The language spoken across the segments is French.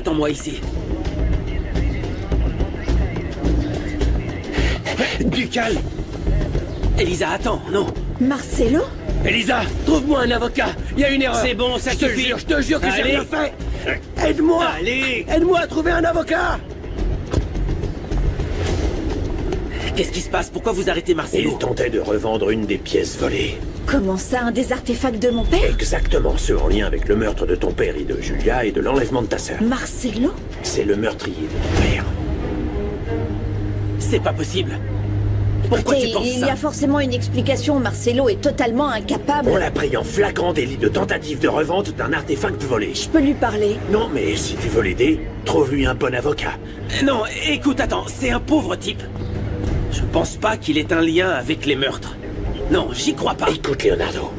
attends-moi ici. Du calme. Elisa, attends, non. Marcelo? Elisa, trouve-moi un avocat. Il y a une erreur. C'est bon, ça suffit. Je te jure que j'ai rien fait. Aide-moi. Allez. Aide-moi à trouver un avocat. Qu'est-ce qui se passe? Pourquoi vous arrêtez Marcelo? Il tentait de revendre une des pièces volées. Comment ça, un des artefacts de mon père? Exactement, ceux en lien avec le meurtre de ton père et de Julia et de l'enlèvement de ta sœur. Marcelo? C'est le meurtrier de ton père. C'est pas possible. Pourquoi tu penses ça? Il y a forcément une explication. Marcelo est totalement incapable. On l'a pris en flagrant délit de tentative de revente d'un artefact volé. Je peux lui parler? Non, mais si tu veux l'aider, trouve-lui un bon avocat. Non, écoute, attends, c'est un pauvre type. Je pense pas qu'il ait un lien avec les meurtres. Non, j'y crois pas. Écoute, Leonardo.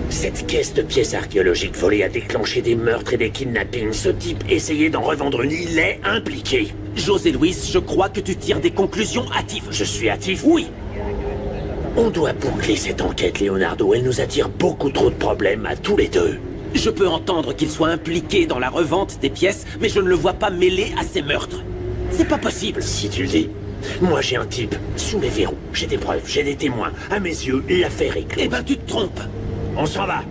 Cette caisse de pièces archéologiques volées a déclenché des meurtres et des kidnappings. Ce type essayait d'en revendre une, il est impliqué. José Luis, je crois que tu tires des conclusions hâtives. Je suis hâtif? Oui. On doit boucler cette enquête, Leonardo. Elle nous attire beaucoup trop de problèmes à tous les deux. Je peux entendre qu'il soit impliqué dans la revente des pièces, mais je ne le vois pas mêlé à ces meurtres. C'est pas possible. Si tu le dis. Moi, j'ai un type sous les verrous. J'ai des preuves, j'ai des témoins. À mes yeux, l'affaire est close. Eh ben, tu te trompes. On s'en va.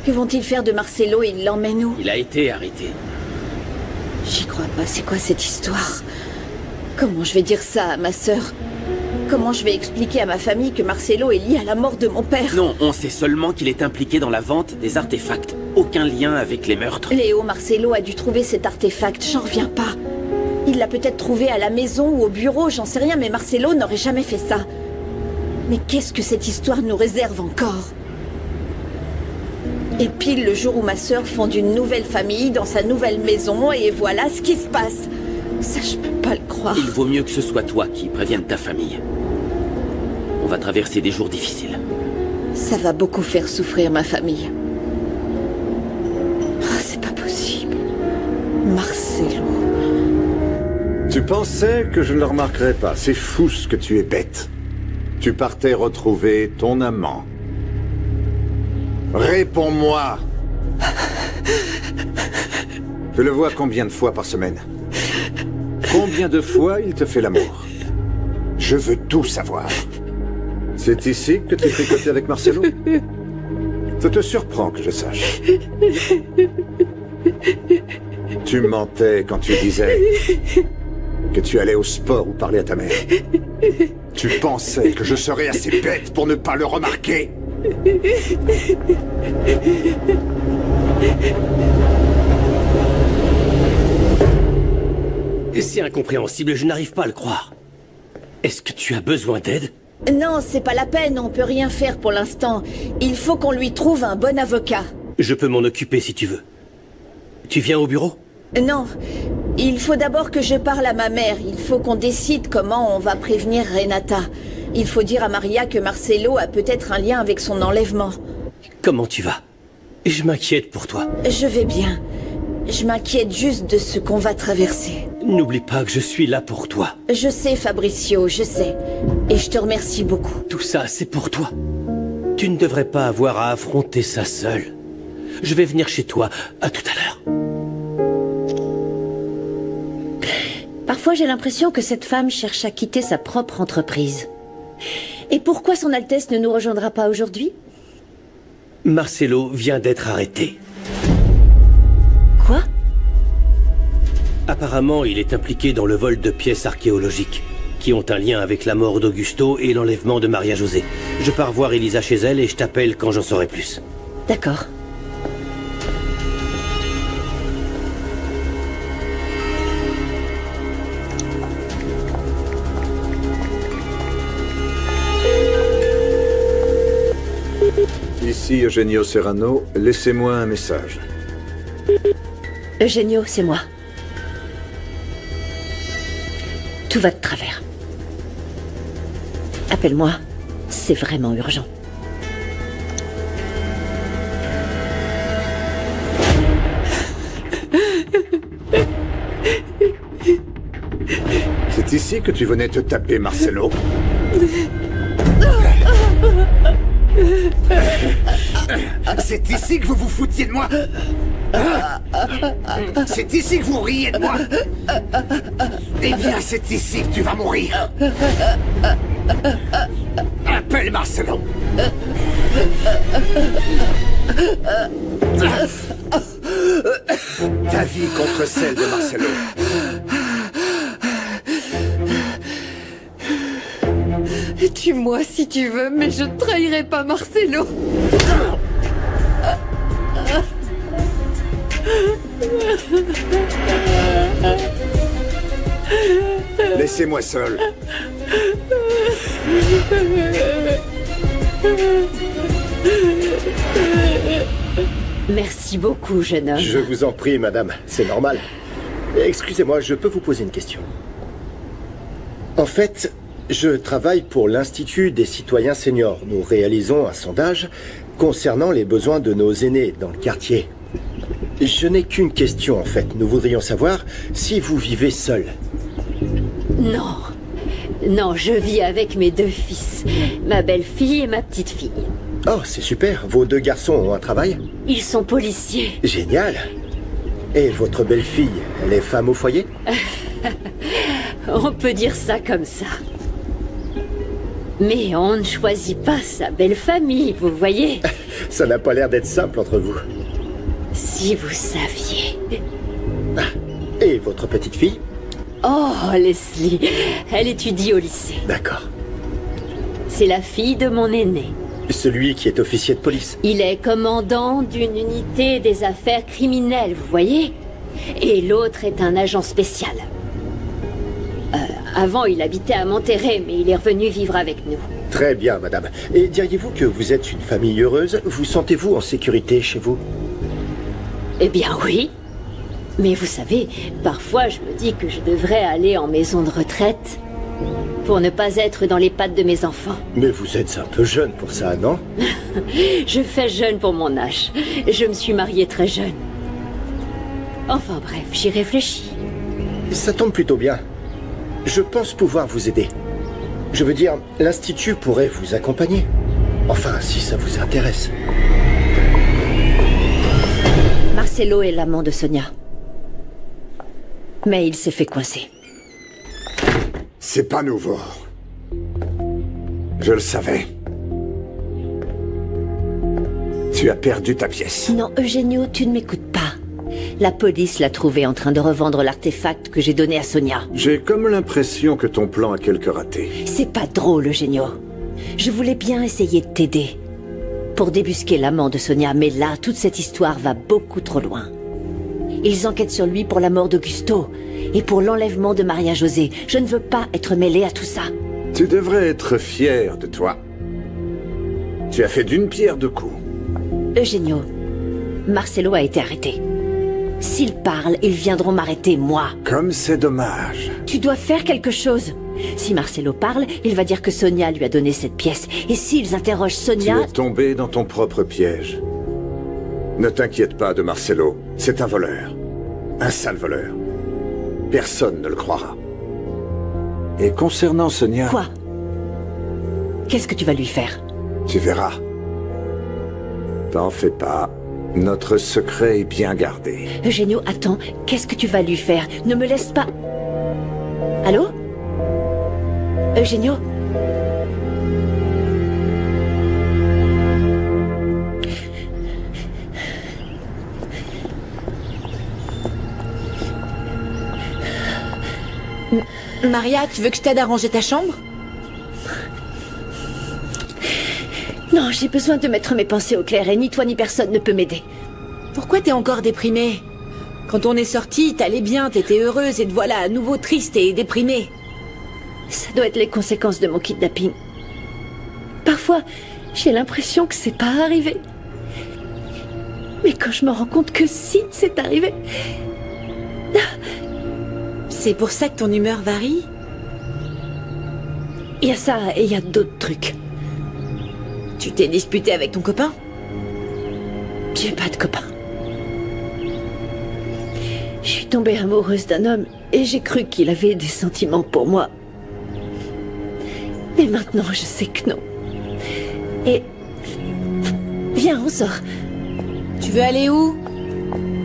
Que vont-ils faire de Marcelo? Ils l'emmènent où? Il a été arrêté. J'y crois pas. C'est quoi cette histoire? Comment je vais dire ça à ma sœur? Comment je vais expliquer à ma famille que Marcelo est lié à la mort de mon père? Non, on sait seulement qu'il est impliqué dans la vente des artefacts. Aucun lien avec les meurtres. Léo, Marcelo a dû trouver cet artefact. J'en reviens pas. Il l'a peut-être trouvé à la maison ou au bureau, j'en sais rien, mais Marcelo n'aurait jamais fait ça. Mais qu'est-ce que cette histoire nous réserve encore? Et pile le jour où ma sœur fonde une nouvelle famille dans sa nouvelle maison, et voilà ce qui se passe. Ça, je peux pas le croire. Il vaut mieux que ce soit toi qui prévienne ta famille. On va traverser des jours difficiles. Ça va beaucoup faire souffrir ma famille. Ah, c'est pas possible. Marcelo. Tu pensais que je ne le remarquerais pas. C'est fou ce que tu es bête. Tu partais retrouver ton amant. Réponds-moi. Je le vois combien de fois par semaine? Combien de fois il te fait l'amour? Je veux tout savoir. C'est ici que tu tricotais avec Marcelo? Ça te surprend que je sache. Tu mentais quand tu disais que tu allais au sport ou parler à ta mère. Tu pensais que je serais assez bête pour ne pas le remarquer? C'est incompréhensible, je n'arrive pas à le croire. Est-ce que tu as besoin d'aide? Non, c'est pas la peine, on peut rien faire pour l'instant. Il faut qu'on lui trouve un bon avocat. Je peux m'en occuper si tu veux. Tu viens au bureau? Non, il faut d'abord que je parle à ma mère. Il faut qu'on décide comment on va prévenir Renata. Il faut dire à Maria que Marcelo a peut-être un lien avec son enlèvement. Comment tu vas? Je m'inquiète pour toi. Je vais bien. Je m'inquiète juste de ce qu'on va traverser. N'oublie pas que je suis là pour toi. Je sais, Fabricio, je sais. Et je te remercie beaucoup. Tout ça, c'est pour toi. Tu ne devrais pas avoir à affronter ça seul. Je vais venir chez toi. À tout à l'heure. Parfois, j'ai l'impression que cette femme cherche à quitter sa propre entreprise. Et pourquoi Son Altesse ne nous rejoindra pas aujourd'hui? Marcelo vient d'être arrêté. Quoi? Apparemment, il est impliqué dans le vol de pièces archéologiques, qui ont un lien avec la mort d'Augusto et l'enlèvement de Maria José. Je pars voir Elisa chez elle et je t'appelle quand j'en saurai plus. D'accord. Ici Eugenio Serrano, laissez-moi un message. Eugenio, c'est moi. Tout va de travers. Appelle-moi, c'est vraiment urgent. ici que tu venais te taper Marcelo? C'est ici que vous vous foutiez de moi? C'est ici que vous riez de moi? Eh bien, c'est ici que tu vas mourir. Appelle Marcelo. Ta vie contre celle de Marcelo. Tue-moi si tu veux, mais je ne trahirai pas Marcelo. Laissez-moi seul. Merci beaucoup, jeune homme. Je vous en prie, madame, c'est normal. Excusez-moi, je peux vous poser une question? En fait, je travaille pour l'Institut des citoyens seniors. Nous réalisons un sondage concernant les besoins de nos aînés dans le quartier. Je n'ai qu'une question, en fait. Nous voudrions savoir si vous vivez seul. Non. Non, je vis avec mes 2 fils. Ma belle-fille et ma petite-fille. Oh, c'est super. Vos 2 garçons ont un travail? Ils sont policiers. Génial. Et votre belle-fille, elle est femme au foyer? On peut dire ça comme ça. Mais on ne choisit pas sa belle famille, vous voyez? Ça n'a pas l'air d'être simple entre vous. Si vous saviez. Et votre petite fille? Oh, Leslie, elle étudie au lycée. D'accord. C'est la fille de mon aîné. Celui qui est officier de police. Il est commandant d'une unité des affaires criminelles, vous voyez? Et l'autre est un agent spécial. Avant, il habitait à Monterrey, mais il est revenu vivre avec nous. Très bien, madame. Et diriez-vous que vous êtes une famille heureuse? Vous sentez-vous en sécurité chez vous? Eh bien oui. Mais vous savez, parfois je me dis que je devrais aller en maison de retraite pour ne pas être dans les pattes de mes enfants. Mais vous êtes un peu jeune pour ça, non? Je fais jeune pour mon âge. Je me suis mariée très jeune. Enfin bref, j'y réfléchis. Ça tombe plutôt bien. Je pense pouvoir vous aider. Je veux dire, l'Institut pourrait vous accompagner. Enfin, si ça vous intéresse. Marcelo est l'amant de Sonia. Mais il s'est fait coincer. C'est pas nouveau. Je le savais. Tu as perdu ta pièce. Non, Eugenio, tu ne m'écoutes pas. La police l'a trouvé en train de revendre l'artefact que j'ai donné à Sonia. J'ai comme l'impression que ton plan a quelques ratés. C'est pas drôle, Eugenio. Je voulais bien essayer de t'aider. Pour débusquer l'amant de Sonia, mais là, toute cette histoire va beaucoup trop loin. Ils enquêtent sur lui pour la mort d'Augusto et pour l'enlèvement de Maria José. Je ne veux pas être mêlée à tout ça. Tu devrais être fier de toi. Tu as fait d'une pierre 2 coups. Eugenio, Marcelo a été arrêté. S'ils parlent, ils viendront m'arrêter, moi. Comme c'est dommage. Tu dois faire quelque chose. Si Marcelo parle, il va dire que Sonia lui a donné cette pièce. Et s'ils interrogent Sonia... Tu es tombé dans ton propre piège. Ne t'inquiète pas de Marcelo. C'est un voleur. Un sale voleur. Personne ne le croira. Et concernant Sonia... Quoi? Qu'est-ce que tu vas lui faire? Tu verras. T'en fais pas. Notre secret est bien gardé. Eugenio, attends. Qu'est-ce que tu vas lui faire? Ne me laisse pas... Allô? Eugenio? Maria, tu veux que je t'aide à ranger ta chambre? Non, j'ai besoin de mettre mes pensées au clair et ni toi ni personne ne peut m'aider. Pourquoi t'es encore déprimée? Quand on est sortis, t'allais bien, t'étais heureuse et te voilà à nouveau triste et déprimée. Ça doit être les conséquences de mon kidnapping. Parfois, j'ai l'impression que c'est pas arrivé. Mais quand je me rends compte que si, c'est arrivé... C'est pour ça que ton humeur varie? Il y a ça et il y a d'autres trucs. Tu t'es disputé avec ton copain? J'ai pas de copain. Je suis tombée amoureuse d'un homme et j'ai cru qu'il avait des sentiments pour moi. Mais maintenant, je sais que non. Et... Viens, on sort. Tu veux aller où?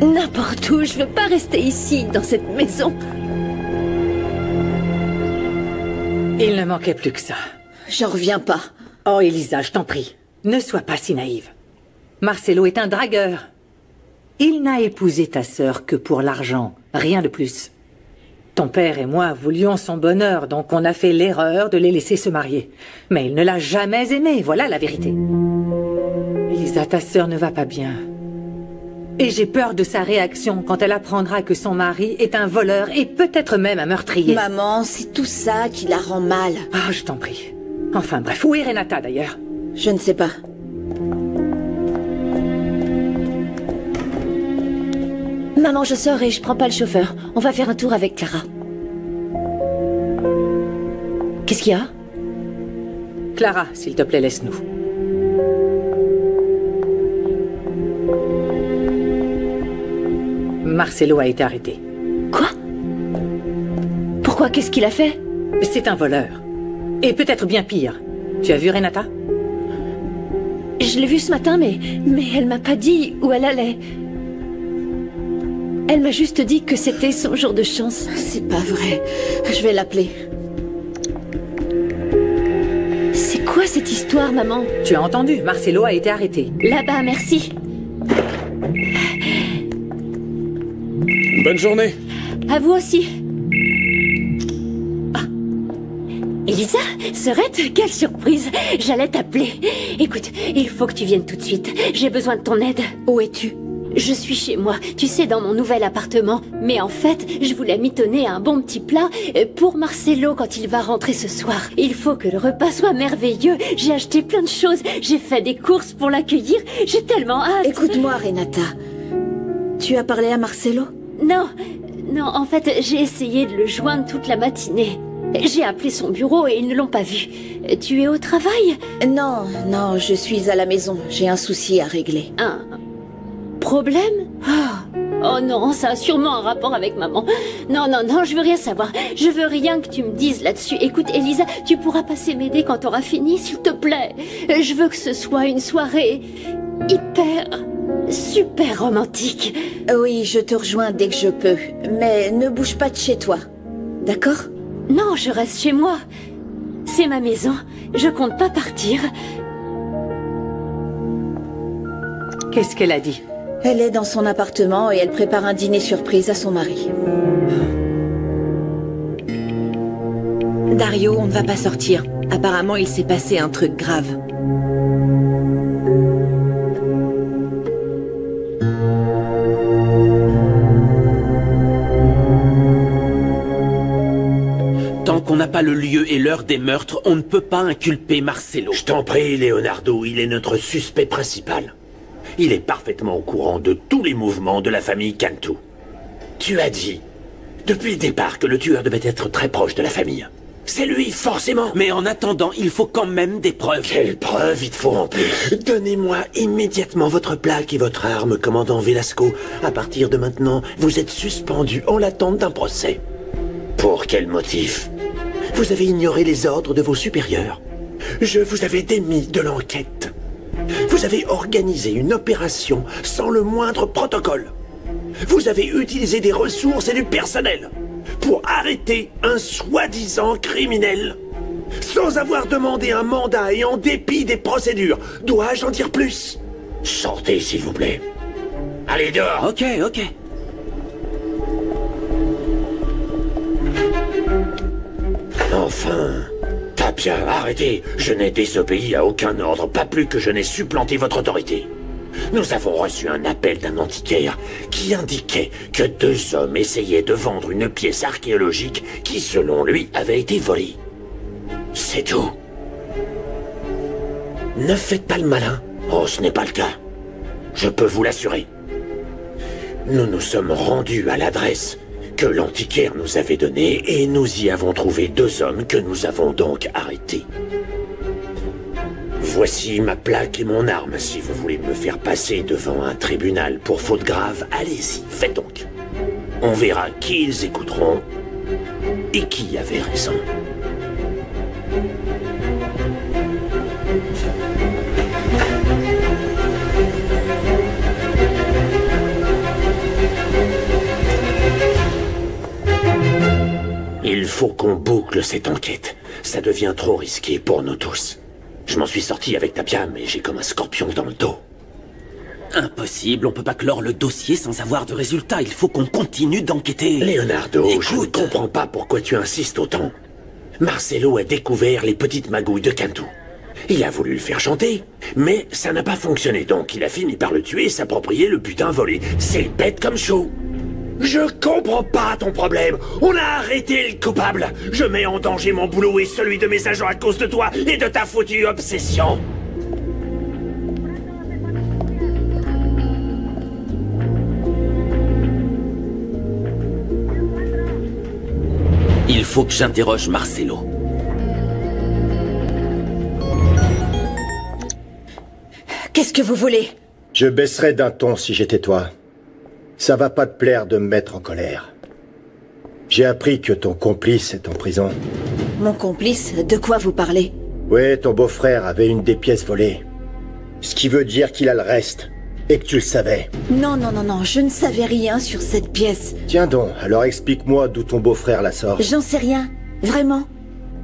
N'importe où, je veux pas rester ici, dans cette maison. Il ne manquait plus que ça. J'en reviens pas. Oh, Elisa, je t'en prie, ne sois pas si naïve. Marcelo est un dragueur. Il n'a épousé ta sœur que pour l'argent, rien de plus. Ton père et moi voulions son bonheur, donc on a fait l'erreur de les laisser se marier. Mais il ne l'a jamais aimée, voilà la vérité. Elisa, ta sœur ne va pas bien. Et j'ai peur de sa réaction quand elle apprendra que son mari est un voleur et peut-être même un meurtrier. Maman, c'est tout ça qui la rend mal. Ah, je t'en prie. Enfin bref, où est Renata d'ailleurs? Je ne sais pas. Maman, je sors et je prends pas le chauffeur. On va faire un tour avec Clara. Qu'est-ce qu'il y a? Clara, s'il te plaît, laisse-nous. Marcelo a été arrêté. Quoi? Pourquoi? Qu'est-ce qu'il a fait? C'est un voleur. Et peut-être bien pire. Tu as vu Renata? Je l'ai vue ce matin, mais elle m'a pas dit où elle allait. Elle m'a juste dit que c'était son jour de chance. C'est pas vrai. Je vais l'appeler. C'est quoi cette histoire, maman? Tu as entendu, Marcelo a été arrêté. Là-bas, merci. Bonne journée. À vous aussi. Ah. Elisa, Sœurette, quelle surprise. J'allais t'appeler. Écoute, il faut que tu viennes tout de suite. J'ai besoin de ton aide. Où es-tu? Je suis chez moi, tu sais, dans mon nouvel appartement. Mais en fait, je voulais mitonner un bon petit plat pour Marcelo quand il va rentrer ce soir. Il faut que le repas soit merveilleux. J'ai acheté plein de choses. J'ai fait des courses pour l'accueillir. J'ai tellement hâte. Écoute-moi, Renata. Tu as parlé à Marcelo? Non, en fait, j'ai essayé de le joindre toute la matinée. J'ai appelé son bureau et ils ne l'ont pas vu. Tu es au travail? Non, je suis à la maison. J'ai un souci à régler. Un problème? Oh non, ça a sûrement un rapport avec maman. Non, je veux rien savoir. Je veux rien que tu me dises là-dessus. Écoute, Elisa, tu pourras passer m'aider quand t'auras fini, s'il te plaît. Je veux que ce soit une soirée super romantique. Oui, je te rejoins dès que je peux. Mais ne bouge pas de chez toi. D'accord? Non, je reste chez moi. C'est ma maison. Je compte pas partir. Qu'est-ce qu'elle a dit? Elle est dans son appartement et elle prépare un dîner surprise à son mari. Dario, on ne va pas sortir. Apparemment, il s'est passé un truc grave. Tant qu'on n'a pas le lieu et l'heure des meurtres, on ne peut pas inculper Marcelo. Je t'en prie, Leonardo, il est notre suspect principal. Il est parfaitement au courant de tous les mouvements de la famille Cantu. Tu as dit, depuis le départ, que le tueur devait être très proche de la famille. C'est lui, forcément. Mais en attendant, il faut quand même des preuves. Quelles preuves il te faut en plus? Donnez-moi immédiatement votre plaque et votre arme, commandant Velasco. À partir de maintenant, vous êtes suspendu en l'attente d'un procès. Pour quel motif? Vous avez ignoré les ordres de vos supérieurs. Je vous avais démis de l'enquête. Vous avez organisé une opération sans le moindre protocole. Vous avez utilisé des ressources et du personnel pour arrêter un soi-disant criminel sans avoir demandé un mandat et en dépit des procédures. Dois-je en dire plus? Sortez, s'il vous plaît. Allez, dehors. Ok. Enfin... Tapia, arrêtez. Je n'ai désobéi à aucun ordre, pas plus que je n'ai supplanté votre autorité. Nous avons reçu un appel d'un antiquaire qui indiquait que 2 hommes essayaient de vendre une pièce archéologique qui, selon lui, avait été volée. C'est tout. Ne faites pas le malin. Oh, ce n'est pas le cas. Je peux vous l'assurer. Nous nous sommes rendus à l'adresse que l'antiquaire nous avait donnée et nous y avons trouvé 2 hommes que nous avons donc arrêtés. Voici ma plaque et mon arme. Si vous voulez me faire passer devant un tribunal pour faute grave, allez-y, faites donc. On verra qui ils écouteront et qui avait raison. Il faut qu'on boucle cette enquête. Ça devient trop risqué pour nous tous. Je m'en suis sorti avec Tapia, mais j'ai comme un scorpion dans le dos. Impossible, on peut pas clore le dossier sans avoir de résultats. Il faut qu'on continue d'enquêter. Leonardo, je ne comprends pas pourquoi tu insistes autant. Marcelo a découvert les petites magouilles de Cantu. Il a voulu le faire chanter, mais ça n'a pas fonctionné, donc il a fini par le tuer et s'approprier le butin volé. C'est bête comme chaud. Je comprends pas ton problème. On a arrêté le coupable. Je mets en danger mon boulot et celui de mes agents à cause de toi et de ta foutue obsession. Il faut que j'interroge Marcelo. Qu'est-ce que vous voulez? Je baisserais d'un ton si j'étais toi. Ça va pas te plaire de me mettre en colère. J'ai appris que ton complice est en prison. Mon complice? De quoi vous parlez? Ouais, ton beau-frère avait une des pièces volées. Ce qui veut dire qu'il a le reste. Et que tu le savais. Non, je ne savais rien sur cette pièce. Tiens donc, alors explique-moi d'où ton beau-frère la sort. J'en sais rien. Vraiment.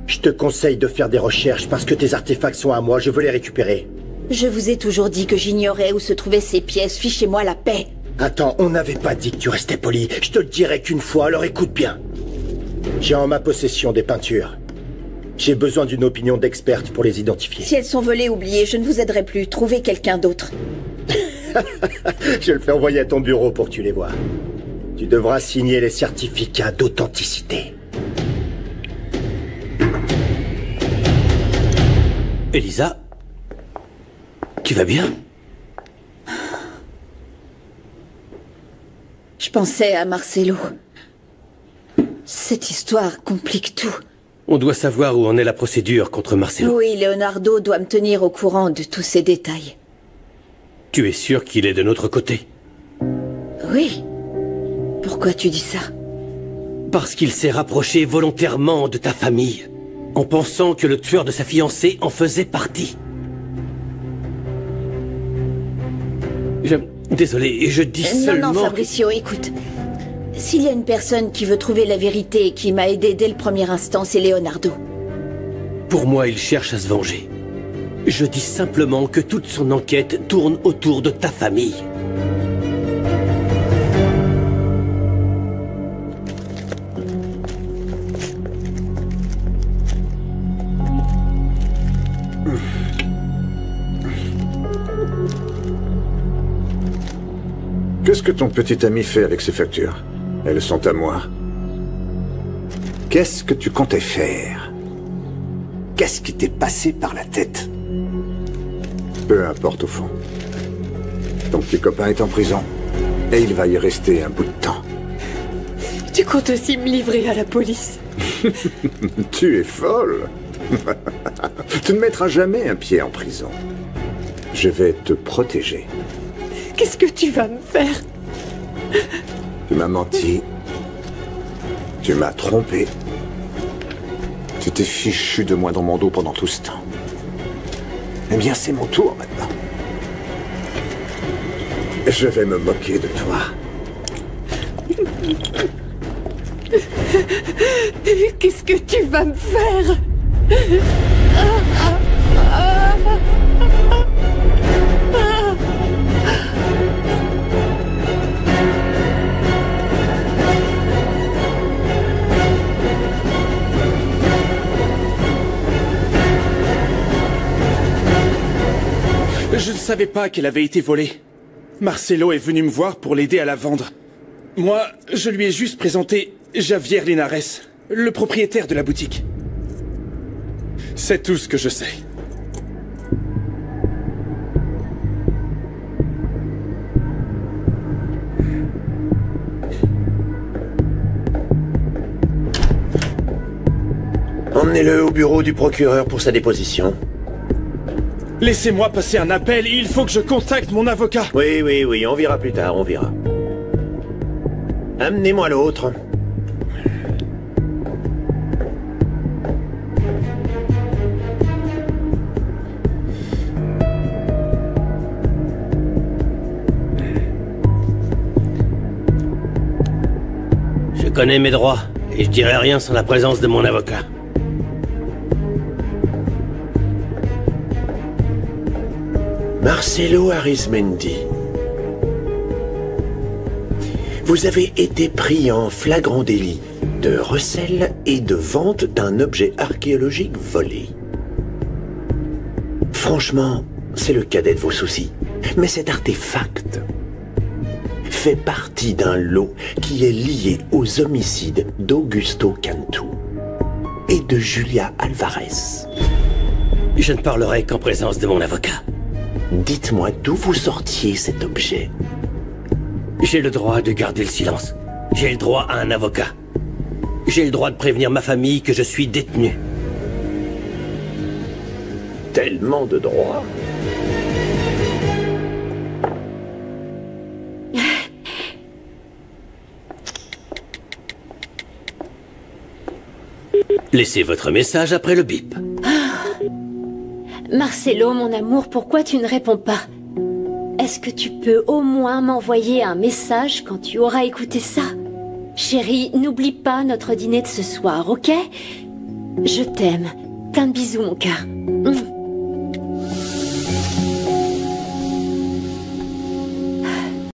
Je te conseille de faire des recherches parce que tes artefacts sont à moi, je veux les récupérer. Je vous ai toujours dit que j'ignorais où se trouvaient ces pièces. Fichez-moi la paix. Attends, on n'avait pas dit que tu restais poli. Je te le dirai qu'une fois, alors écoute bien. J'ai en ma possession des peintures. J'ai besoin d'une opinion d'experte pour les identifier. Si elles sont volées, oubliez, je ne vous aiderai plus. Trouvez quelqu'un d'autre. Je le fais envoyer à ton bureau pour que tu les vois. Tu devras signer les certificats d'authenticité. Elisa, tu vas bien? Je pensais à Marcelo. Cette histoire complique tout. On doit savoir où en est la procédure contre Marcelo. Oui, Leonardo doit me tenir au courant de tous ces détails. Tu es sûr qu'il est de notre côté? Oui. Pourquoi tu dis ça? Parce qu'il s'est rapproché volontairement de ta famille, en pensant que le tueur de sa fiancée en faisait partie. Désolé, je dis seulement... Non, Fabricio, écoute. S'il y a une personne qui veut trouver la vérité et qui m'a aidé dès le premier instant, c'est Leonardo. Pour moi, il cherche à se venger. Je dis simplement que toute son enquête tourne autour de ta famille. Qu'est-ce que ton petit ami fait avec ces factures? Elles sont à moi. Qu'est-ce que tu comptais faire? Qu'est-ce qui t'est passé par la tête? Peu importe au fond. Ton petit copain est en prison. Et il va y rester un bout de temps. Tu comptes aussi me livrer à la police? Tu es folle. Tu ne mettras jamais un pied en prison. Je vais te protéger. Qu'est-ce que tu vas me faire? Tu m'as menti. Tu m'as trompé. Tu t'es fichu de moi dans mon dos pendant tout ce temps. Eh bien, c'est mon tour maintenant. Je vais me moquer de toi. Qu'est-ce que tu vas me faire? Je ne savais pas qu'elle avait été volée. Marcelo est venu me voir pour l'aider à la vendre. Moi, je lui ai juste présenté Javier Linares, le propriétaire de la boutique. C'est tout ce que je sais. Emmenez-le au bureau du procureur pour sa déposition. Laissez-moi passer un appel, il faut que je contacte mon avocat. Oui, on verra plus tard, on verra. Amenez-moi l'autre. Je connais mes droits, et je dirai rien sans la présence de mon avocat. Marcelo Arizmendi. Vous avez été pris en flagrant délit de recel et de vente d'un objet archéologique volé. Franchement, c'est le cadet de vos soucis. Mais cet artefact fait partie d'un lot qui est lié aux homicides d'Augusto Cantu et de Julia Alvarez. Je ne parlerai qu'en présence de mon avocat. Dites-moi d'où vous sortiez cet objet. J'ai le droit de garder le silence. J'ai le droit à un avocat. J'ai le droit de prévenir ma famille que je suis détenu. Tellement de droits. Laissez votre message après le bip. Marcelo, mon amour, pourquoi tu ne réponds pas? Est-ce que tu peux au moins m'envoyer un message quand tu auras écouté ça? Chérie, n'oublie pas notre dîner de ce soir, ok? Je t'aime. Plein de bisous, mon cœur.